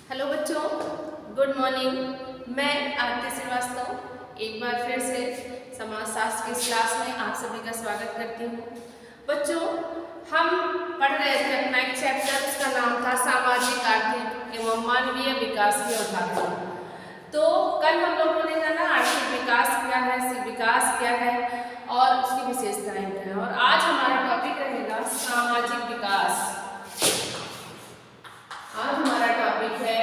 Hello बच्चों, good morning. मैं आरती श्रीवास्तव एक बार फिर से समाजशास्त्र की क्लास में आप सभी का स्वागत करती हूँ। बच्चों, हम पढ़ रहे थे अपना एक चैप्टर, उसका नाम था सामाजिक, आर्थिक एवं मानवीय विकास की अवधारणा। तो कल हम लोगों ने जाना आर्थिक विकास क्या है, विकास क्या है और उसकी विशेषताएं क्या है। और आज हमारा टॉपिक रहेगा सामाजिक विकास। आज हमारा टॉपिक है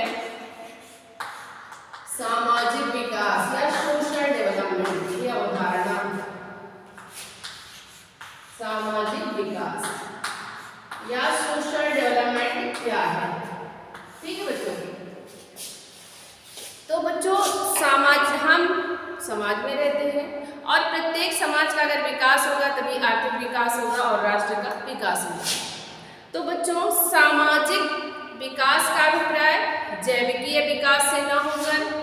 सामाजिक विकास या सोशल डेवलपमेंट की अवधारणा। सामाजिक विकास या सोशल डेवलपमेंट क्या है? ठीक है बच्चों। तो बच्चों, हम समाज में रहते हैं और प्रत्येक समाज का अगर विकास होगा तभी आर्थिक विकास होगा और राष्ट्र का विकास होगा। तो बच्चों, सामाजिक विकास का अभिप्राय जैविकीय विकास से न होकर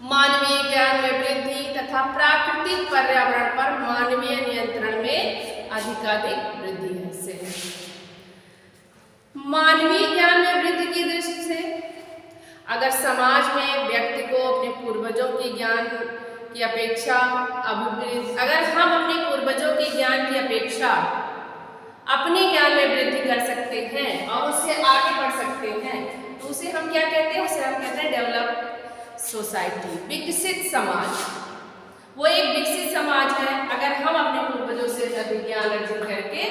मानवीय ज्ञान में वृद्धि तथा प्राकृतिक पर्यावरण पर मानवीय नियंत्रण में अधिकाधिक वृद्धि से। मानवीय ज्ञान में वृद्धि की दृष्टि से अगर समाज में व्यक्ति को अपने पूर्वजों के ज्ञान की अपेक्षा अगर हम अपने पूर्वजों के ज्ञान की अपेक्षा अपने ज्ञान में वृद्धि कर सकते हैं और उससे आगे बढ़ सकते हैं तो उसे हम क्या कहते हैं? उसे हम कहते हैं डेवलप सोसाइटी, विकसित समाज। वो एक विकसित समाज है अगर हम अपने पूर्वजों से ज्ञान अर्जित करके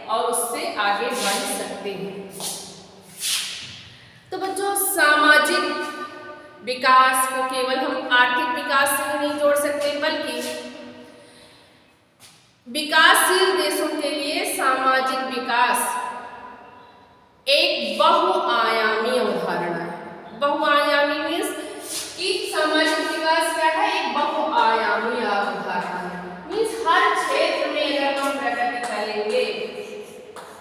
और उससे आगे बढ़ सकते हैं। तो बच्चों, सामाजिक विकास को केवल हम आर्थिक विकास से नहीं जोड़ सकते, बल्कि विकासशील देशों के लिए सामाजिक विकास एक बहुआयामी अवधारणा है। बहुआयामी मीन्स कि सामाजिक विकास क्या है? एक बहुआयामी अवधारणा है। मीन्स हर क्षेत्र में अगर हम प्रगति करेंगे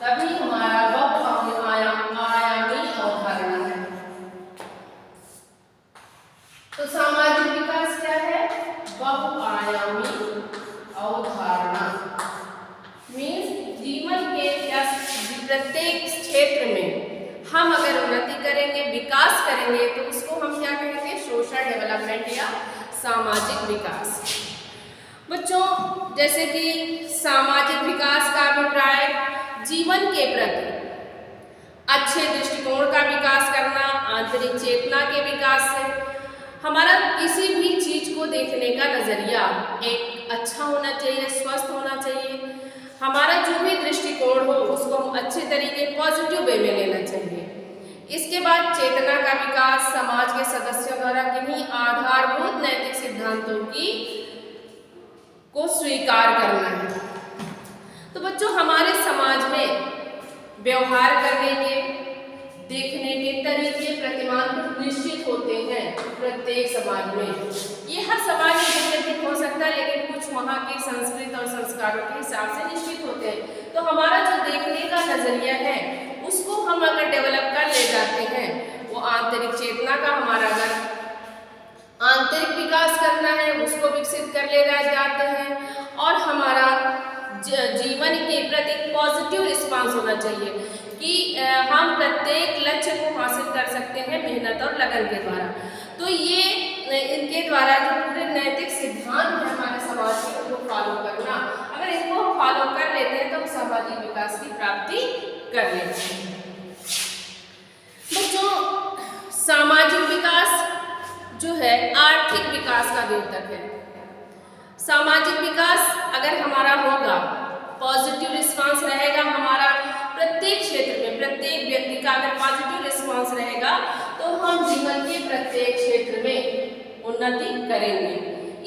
तभी हमारा बहुआयामी अवधारणा है। तो सामाजिक विकास क्या है? बहुआयामी अवधारणा। मीन्स जीवन के या प्रत्येक क्षेत्र में हम अगर उन्नति करेंगे, विकास करेंगे तो उसको हम क्या कहेंगे? सोशल डेवलपमेंट या सामाजिक विकास। बच्चों, जैसे कि सामाजिक विकास का अभिप्राय जीवन के प्रति अच्छे दृष्टिकोण का विकास करना, आंतरिक चेतना के विकास से हमारा किसी भी चीज को देखने का नजरिया एक अच्छा होना चाहिए, स्वस्थ होना चाहिए। हमारा जो भी दृष्टिकोण हो उसको हम अच्छे तरीके पॉजिटिव वे में लेना चाहिए। इसके बाद चेतना का विकास, समाज के सदस्यों द्वारा किन्हीं आधारभूत नैतिक सिद्धांतों को स्वीकार करना है। तो बच्चों, हमारे समाज में व्यवहार करने के, देखने के तरीके प्रतिमान निश्चित होते हैं प्रत्येक समाज में। ये हर समाज में भिन्न हो सकता है, लेकिन कुछ वहाँ की संस्कृति और संस्कारों के हिसाब से निश्चित होते हैं। तो हमारा जो देखने का नजरिया है उसको हम अगर डेवलप कर ले जाते हैं, वो आंतरिक चेतना का हमारा अगर आंतरिक विकास करना है उसको विकसित कर ले जाते हैं और हमारा जीवन के प्रति पॉजिटिव रिस्पांस होना चाहिए कि हम प्रत्येक लक्ष्य को हासिल कर सकते हैं मेहनत और लगन के द्वारा। तो ये इनके द्वारा जो पूरे नैतिक सिद्धांत है हमारे समाज के, उनको फॉलो करना, अगर इनको हम फॉलो कर लेते हैं तो हम सामाजिक विकास की प्राप्ति कर लेते हैं। बच्चों, सामाजिक विकास जो है आर्थिक विकास का द्योतक है। सामाजिक विकास अगर हमारा होगा, पॉजिटिव रिस्पांस रहेगा हमारा प्रत्येक क्षेत्र में, प्रत्येक व्यक्ति का अगर पॉजिटिव रिस्पांस रहेगा तो हम जीवन के प्रत्येक क्षेत्र में उन्नति करेंगे।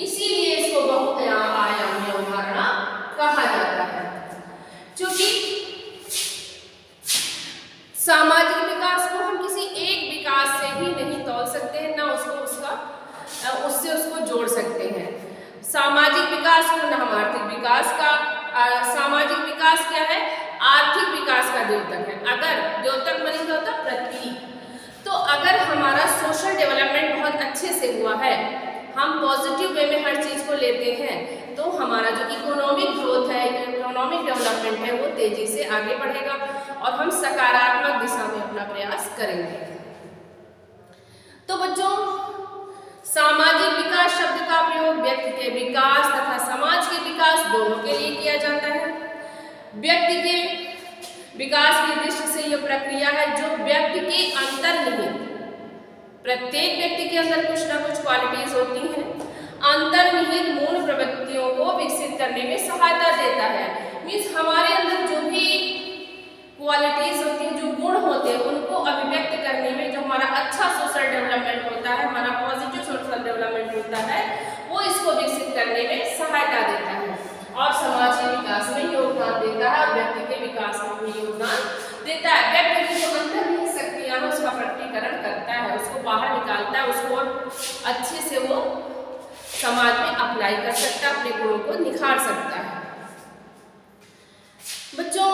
इसीलिए इसको बहुआयामी अवधारणा कहा जाता है। क्योंकि सामाजिक विकास को हम किसी एक विकास से ही नहीं तौल सकते हैं, ना उससे उसको जोड़ सकते हैं। सामाजिक विकास को न हम आर्थिक विकास का सामाजिक विकास क्या है? आर्थिक विकास का द्योतक है। अगर द्योतक माने क्या होता है? प्रतीक। तो अगर हमारा सोशल डेवलपमेंट बहुत अच्छे से हुआ है, हम पॉजिटिव वे में हर चीज को लेते हैं, तो हमारा जो इकोनॉमिक ग्रोथ है, इकोनॉमिक डेवलपमेंट है, वो तेजी से आगे बढ़ेगा और हम सकारात्मक दिशा में अपना प्रयास करेंगे। तो बच्चों, सामाजिक विकास शब्द का प्रयोग व्यक्ति के विकास तथा समाज के विकास दोनों के लिए किया जाता है। व्यक्ति के विकास की दृष्टि से यह प्रक्रिया है जो व्यक्ति के अंतर्निहित, प्रत्येक व्यक्ति के अंदर कुछ ना कुछ क्वालिटीज होती हैं, अंतर्निहित मूल प्रवृत्तियों को विकसित करने में सहायता देता है। मीन्स हमारे अंदर जो भी क्वालिटीज होती हैं, जो गुण होते हैं, उनको अभिव्यक्त करने में जो हमारा अच्छा सोशल डेवलपमेंट होता है, हमारा पॉजिटिव सोशल डेवलपमेंट होता है, वो इसको विकसित करने में सहायता देता है और समाज के विकास में योगदान देता है और व्यक्ति के विकास में भी योगदान देता है। व्यक्ति की जो अंतर्निहित शक्तियां हैं उसका प्रकटीकरण करता है, उसको बाहर निकालता है, उसको अच्छे से वो समाज में अप्लाई कर सकता है, अपने गुणों को निखार सकता है। बच्चों,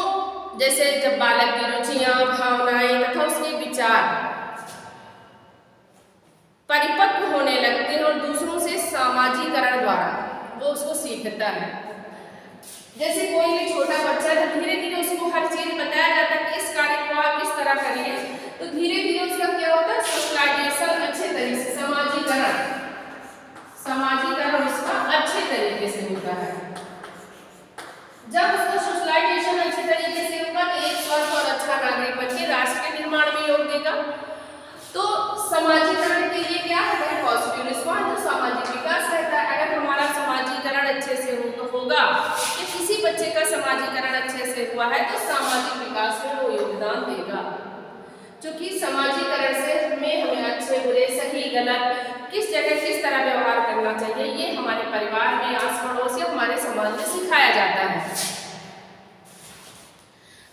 जैसे जब बालक की रुचियां, भावनाएं तथा उसके विचार परिपक्व होने लगते हैं और दूसरों से सामाजिकरण द्वारा वो उसको सीखता है। जैसे कोई भी छोटा बच्चा है तो धीरे धीरे उसको हर चीज बताया जाता है कि इस कार्य को आप इस तरह करिए, तो धीरे धीरे उसका क्या होता है, सोशलाइजेशन अच्छे तरीके से, समाजीकरण उसका अच्छे तरीके से होता है। जब उसका सोशलाइजेशन अच्छे तरीके से होगा तो एक स्वस्थ और अच्छा नागरिक बन के राष्ट्र के निर्माण में योग देगा। तो समाजीकरण के लिए क्या है, पॉजिटिव रिस्पॉन्स, जो सामाजिक विकास रहता है। अगर हमारा समाजीकरण अच्छे से होगा या किसी बच्चे का समाजीकरण अच्छे से हुआ है तो सामाजिक विकास में वो योगदान देगा। क्योंकि समाजीकरण से हमें अच्छे बुरे, सही गलत, किस जगह किस तरह व्यवहार करना चाहिए, ये हमारे परिवार में, आस पड़ोस या हमारे समाज में सिखाया जाता है।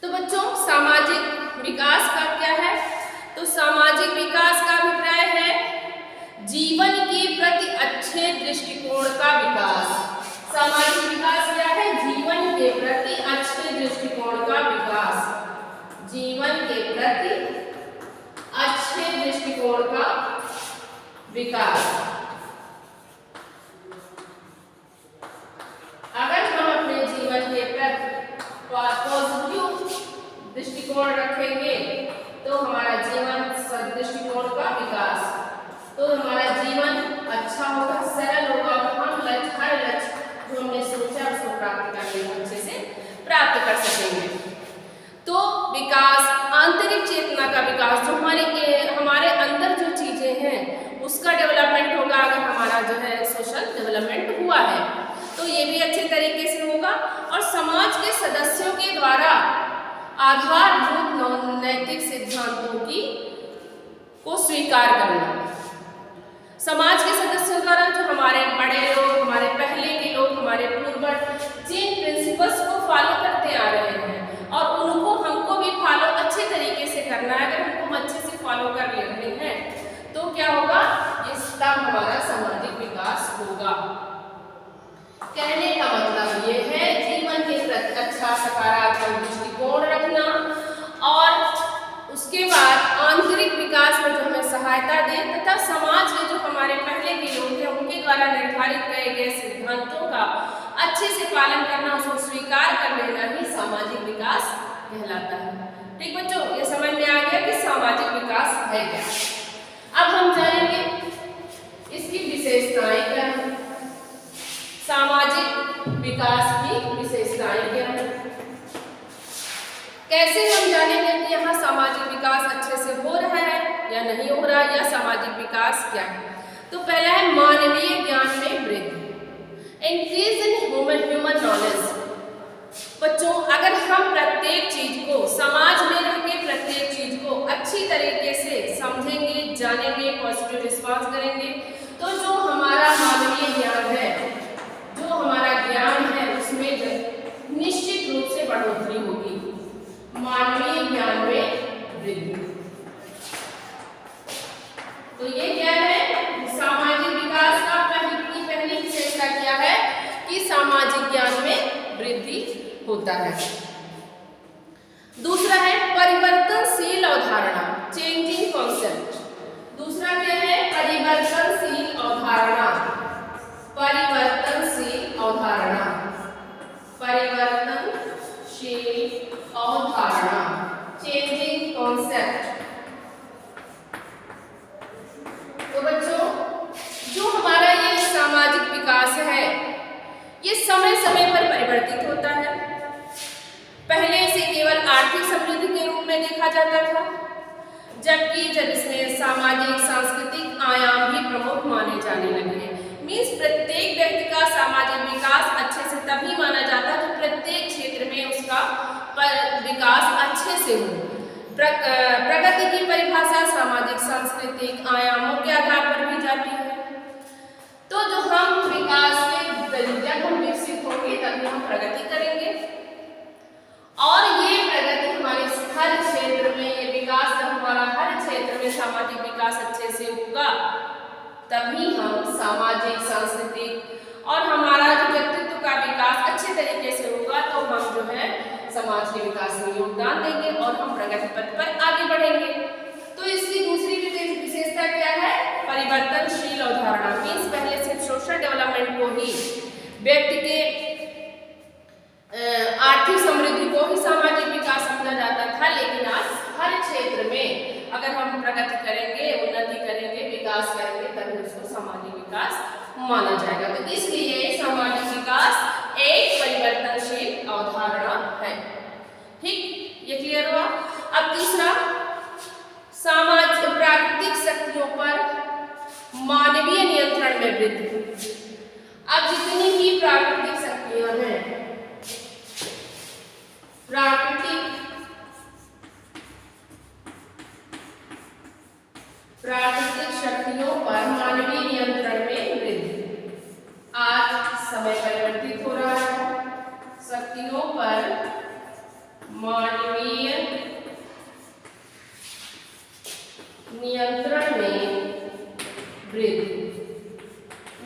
तो बच्चों, सामाजिक विकास का क्या है, तो सामाजिक विकास का अभिप्राय है जीवन के प्रति अच्छे दृष्टिकोण का विकास। सामाजिक विकास क्या है, जीवन के प्रति अच्छे दृष्टिकोण का विकास, जीवन के प्रति अच्छे दृष्टिकोण का विकास। अगर हम अपने जीवन के प्रति पॉजिटिव दृष्टिकोण रखेंगे तो हमारा जीवन दृष्टिकोण का विकास, तो हमारा जीवन अच्छा होगा, सरल होगा, हम हर लक्ष्य जो हमने सोचा उसको प्राप्त करने में अच्छे से प्राप्त कर सकेंगे। तो विकास, आंतरिक चेतना का विकास, जो हमारे अंदर जो चीजें हैं उसका डेवलपमेंट होगा। अगर हमारा जो है सोशल डेवलपमेंट हुआ है तो ये भी अच्छे तरीके से होगा। और समाज के सदस्यों के द्वारा आधारभूत नैतिक सिद्धांतों को स्वीकार करना। समाज के सदस्यों द्वारा जो हमारे बड़े लोग, हमारे पहले के लोग, हमारे पूर्वज जिन प्रिंसिपल्स को फॉलो करते आ रहे हैं और उनको हमको भी फॉलो अच्छे तरीके से करना है। अगर हमको अच्छे से फॉलो कर ले रहे हैं तो क्या होगा, इसका हमारा सामाजिक विकास होगा। कहने का मतलब ये है जीवन के प्रति अच्छा सकारात्मक दृष्टिकोण रखना और उसके बाद आंतरिक विकास में जो हमें सहायता दे तथा समाज के जो हमारे पहले के लोग हैं उनके द्वारा निर्धारित किए गए सिद्धांतों का अच्छे से पालन करना, उसको स्वीकार कर लेना ही सामाजिक विकास कहलाता है। ठीक बच्चों, ये समझ में आ गया कि सामाजिक विकास है क्या। अब हम जानेंगे इसकी विशेषताएं क्या है, सामाजिक विकास की विशेषताएं क्या है। कैसे हम जानेंगे कि यहाँ सामाजिक विकास अच्छे से हो रहा है या नहीं हो रहा है, या सामाजिक विकास क्या है। तो पहला है मानवीय ज्ञान में वृद्धि, इंक्रीज इन ह्यूमन नॉलेज। बच्चों, अगर हम प्रत्येक चीज को, समाज में रह के प्रत्येक चीज को अच्छी तरीके से समझेंगे, जानेंगे, पॉजिटिव रिस्पॉन्स करेंगे तो जो हमारा मानवीय ज्ञान है, जो हमारा ज्ञान है उसमें निश्चित रूप से बढ़ोतरी होगी। मानवीय ज्ञान में वृद्धि, तो ये क्या है, सामाजिक विकास का पहली विशेषता क्या है कि सामाजिक ज्ञान में वृद्धि होता है। दूसरा है परिवर्तनशील अवधारणा, चेंजिंग कॉन्सेप्ट। दूसरा क्या है, परिवर्तनशील अवधारणा, परिवर्तनशील अवधारणा, परिवर्तनशील अवधारणा, चेंजिंग कॉन्सेप्ट। जब इसमें सामाजिक सांस्कृतिक आयाम भी प्रमुख माने जाने लगे हैं। मीन्स प्रत्येक व्यक्ति का सामाजिक विकास अच्छे से तभी माना जाता है जब प्रत्येक क्षेत्र में उसका विकास अच्छे से हो। प्रगति की परिभाषा सामाजिक सांस्कृतिक आयामों के आधार पर भी जाती है। तो जो हम विकास के जब हम विकसित होंगे तभी हम प्रगति करेंगे, और ये प्रगति हमारे हर क्षेत्र में, ये विकास जब हमारा हर क्षेत्र में सामाजिक विकास अच्छे से होगा तभी हम सामाजिक सांस्कृतिक और हमारा जो व्यक्तित्व का विकास अच्छे तरीके से होगा तो हम जो है समाज के विकास में योगदान देंगे और हम प्रगति पथ पर आगे बढ़ेंगे। तो इसकी दूसरी विशेषता क्या है? परिवर्तनशील अवधारणा। मीन्स पहले सिर्फ सोशल डेवलपमेंट को ही, व्यक्ति के आर्थिक समृद्धि को ही सामाजिक विकास समझा जाता था, लेकिन आज हर क्षेत्र में अगर हम प्रगति करेंगे, उन्नति करेंगे, विकास करेंगे तभी उसको सामाजिक विकास माना जाएगा। तो इसलिए सामाजिक विकास एक परिवर्तनशील अवधारणा है। ठीक, ये क्लियर हुआ। अब तीसरा, प्राकृतिक शक्तियों पर मानवीय नियंत्रण में वृद्धि। अब जितनी भी प्राकृतिक शक्तियां हैं, प्राकृतिक शक्तियों पर मानवीय नियंत्रण में वृद्धि। आज समय परिवर्तित हो रहा है, शक्तियों पर मानवीय नियंत्रण में वृद्धि,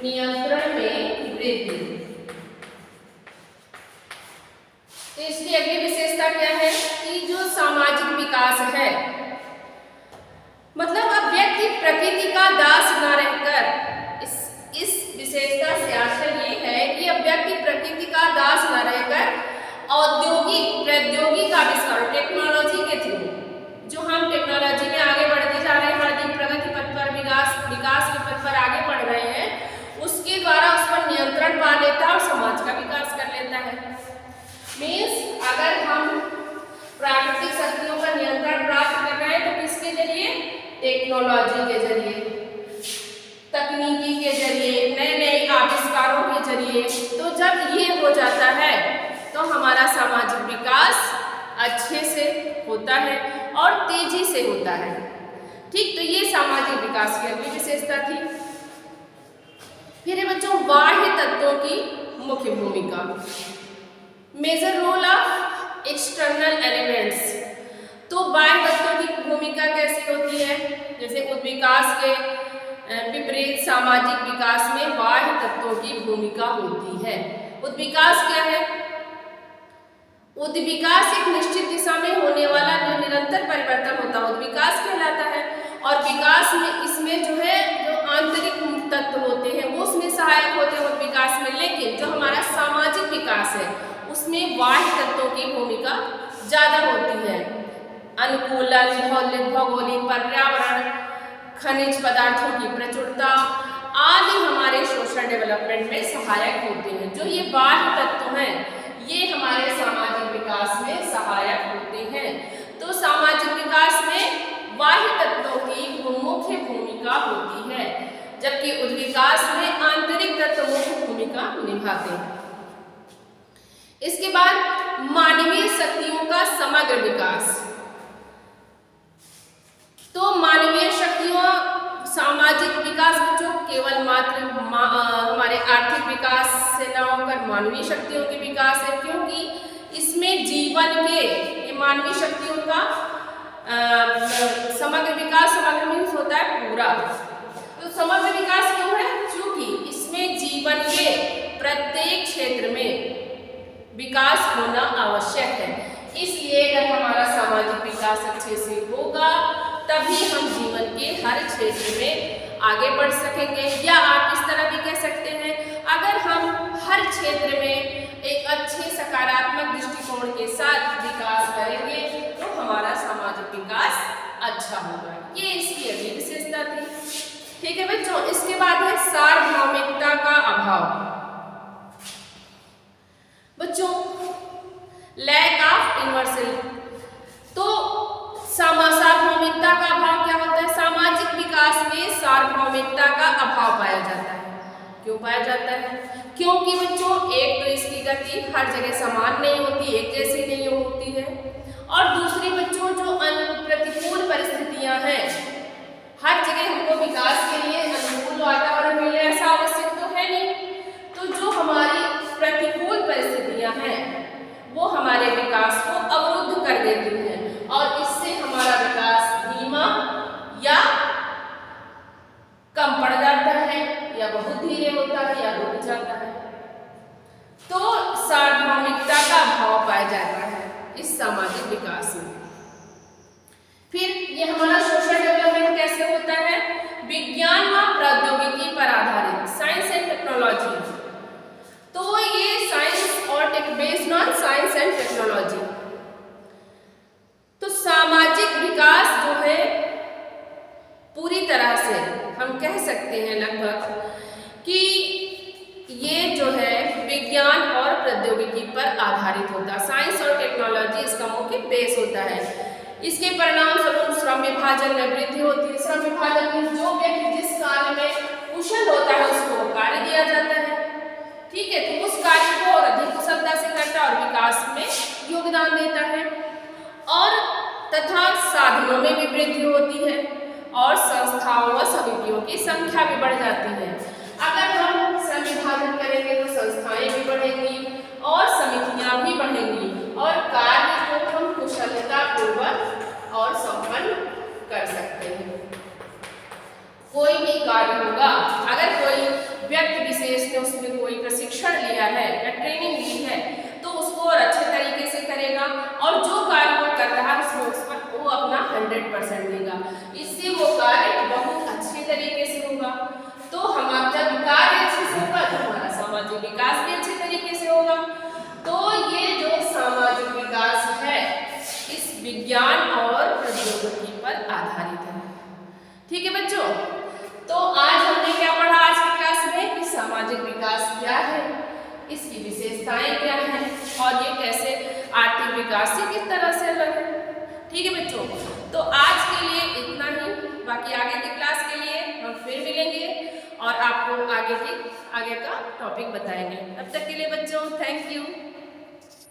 नियंत्रण में वृद्धि। तो इसकी अगली विशेषता क्या है कि जो सामाजिक विकास है, मतलब अब व्यक्ति प्रकृति का दास न रहकर, इस विशेषता से आशय ये है कि अब व्यक्ति प्रकृति का दास न रहकर औद्योगिक प्रौद्योगिकी का आविष्कार, टेक्नोलॉजी के थ्रू जो हम टेक्नोलॉजी में आगे बढ़ते जा रहे हैं, हर दिन प्रगति पथ पर, विकास के पथ पर आगे बढ़ रहे हैं, उसके द्वारा उस पर नियंत्रण पा लेता है और समाज का विकास कर लेता है। मीन्स अगर हम प्राकृतिक शक्तियों पर नियंत्रण प्राप्त कर रहे हैं तो किसके जरिए? टेक्नोलॉजी के जरिए, तकनीकी के जरिए, नए नए आविष्कारों के जरिए। तो जब ये हो जाता है तो हमारा सामाजिक विकास अच्छे से होता है और तेजी से होता है। ठीक, तो ये सामाजिक विकास की अगली विशेषता थी। फिर बच्चों, बाह्य तत्वों की मुख्य भूमिका, major role of external elements. तो बाह्य तत्वों की भूमिका कैसी होती है? जैसे उद्विकास के विपरीत सामाजिक विकास में बाह्य तत्वों की भूमिका होती है। उद्विकास क्या है? उद्विकास एक निश्चित दिशा में होने वाला जो निरंतर परिवर्तन होता है उद्विकास कहलाता है। और विकास में इसमें जो है जो आंतरिक तत्व होते हैं वो उसमें सहायक होते हैं उद्विकास में, लेकिन जो हमारा सामाजिक विकास है उसमें बाह्य तत्वों की भूमिका ज्यादा होती है। अनुकूलन, भौगोलिक पर्यावरण, खनिज पदार्थों की प्रचुरता आदि हमारे सोशल डेवलपमेंट में सहायक होते हैं। जो ये बाह्य तत्व हैं ये हमारे सामाजिक विकास में सहायक होते हैं। तो सामाजिक विकास में बाह्य तत्वों की मुख्य भूमिका होती है, जबकि उद्विकास में आंतरिक तत्व मुख्य भूमिका निभाते हैं। इसके बाद मानवीय शक्तियों का समग्र विकास। तो मानवीय शक्तियों सामाजिक विकास बच्चों केवल मात्र हमारे आर्थिक विकास से न होकर मानवीय शक्तियों के विकास है, क्योंकि इसमें जीवन के ये मानवीय शक्तियों का समग्र विकास, समग्र मीन्स होता है पूरा। तो समग्र विकास क्यों है? क्योंकि इसमें जीवन के प्रत्येक क्षेत्र में विकास होना आवश्यक है। इसलिए अगर हमारा सामाजिक विकास अच्छे से होगा तभी हम जीवन के हर क्षेत्र में आगे बढ़ सकेंगे। या आप इस तरह भी कह सकते हैं, अगर हम हर क्षेत्र में एक अच्छे सकारात्मक दृष्टिकोण के साथ विकास करेंगे तो हमारा सामाजिक विकास अच्छा होगा। ये इसकी अगली विशेषता थी। ठीक है बच्चों, इसके बाद है सार्वभौमिकता का अभाव। बच्चों, लैक ऑफ यूनिवर्सल। तो सार्वभौमिकता का अभाव क्या होता है? अभाव पाया जाता है। क्यों पाया जाता है? क्योंकि बच्चों एक तो इसकी गति हर जगह समान नहीं होती, एक जैसी नहीं होती है, और दूसरी बच्चों जो प्रतिकूल परिस्थितियां हैं, हर जगह हमको विकास के लिए अनुकूल वातावरण मिले ऐसा आवश्यक तो है नहीं। तो जो हमारी प्रतिकूल परिस्थितियां हैं वो हमारे विकास को अवरुद्ध कर देती हैं और इससे हमारा विकास धीमा या कम पड़ जाता है या बहुत धीरे होता है या रुक जाता है। तो सार्वभौमिकता का अभाव पाया जाता है इस सामाजिक विकास में। फिर ये हमारा सोशल डेवलपमेंट कैसे होता है? विज्ञान व प्रौद्योगिकी पर आधारित, साइंस एंड टेक्नोलॉजी। तो ये साइंस और based on science and technology. तो सामाजिक विकास जो है पूरी तरह से हम कह सकते हैं लगभग कि ये जो है विज्ञान और प्रौद्योगिकी पर आधारित होता है। साइंस और टेक्नोलॉजी इसका मुख्य बेस होता है। इसके परिणाम स्वरूप श्रम विभाजन में वृद्धि होती है। श्रम विभाजन में जो व्यक्ति जिस कार्य में कुशल होता है उसको कार्य दिया जाता है, ठीक है, तो उस कार्य को और अधिक कुशलता से करता है और विकास में योगदान देता है। और तथा साधनों में भी वृद्धि होती है और संस्थाओं व समितियों की संख्या भी बढ़ जाती है। अगर हम श्रम विभाजन करेंगे तो संस्थाएं भी बढ़ेंगी और समितियां भी बढ़ेंगी और कार्य को हम कुशलता पूर्वक और संपन्न कर सकते हैं। कोई भी कार्य होगा, अगर कोई व्यक्ति विशेष ने उसमें कोई प्रशिक्षण लिया है या ट्रेनिंग ली है तो उसको और अच्छे तरीके से करेगा और जो कार्य वो कर रहा है उसमें उस पर वो अपना 100% देगा। इससे वो कार्य बहुत अच्छे तरीके से होगा। तो हमारा जब कार्य अच्छे से होगा तो हमारा सामाजिक विकास भी अच्छे तरीके से होगा। तो ये जो सामाजिक विकास है इस विज्ञान और प्रौद्योगिकी पर आधारित है। ठीक है बच्चों, तो आज हमने क्या पढ़ा आज की क्लास में कि सामाजिक विकास क्या है, इसकी विशेषताएं क्या हैं और ये कैसे आर्थिक विकास से किस तरह से अलग है। ठीक है बच्चों, तो आज के लिए इतना ही। बाकी आगे की क्लास के लिए हम फिर मिलेंगे और आपको आगे का टॉपिक बताएंगे। तब तक के लिए बच्चों थैंक यू।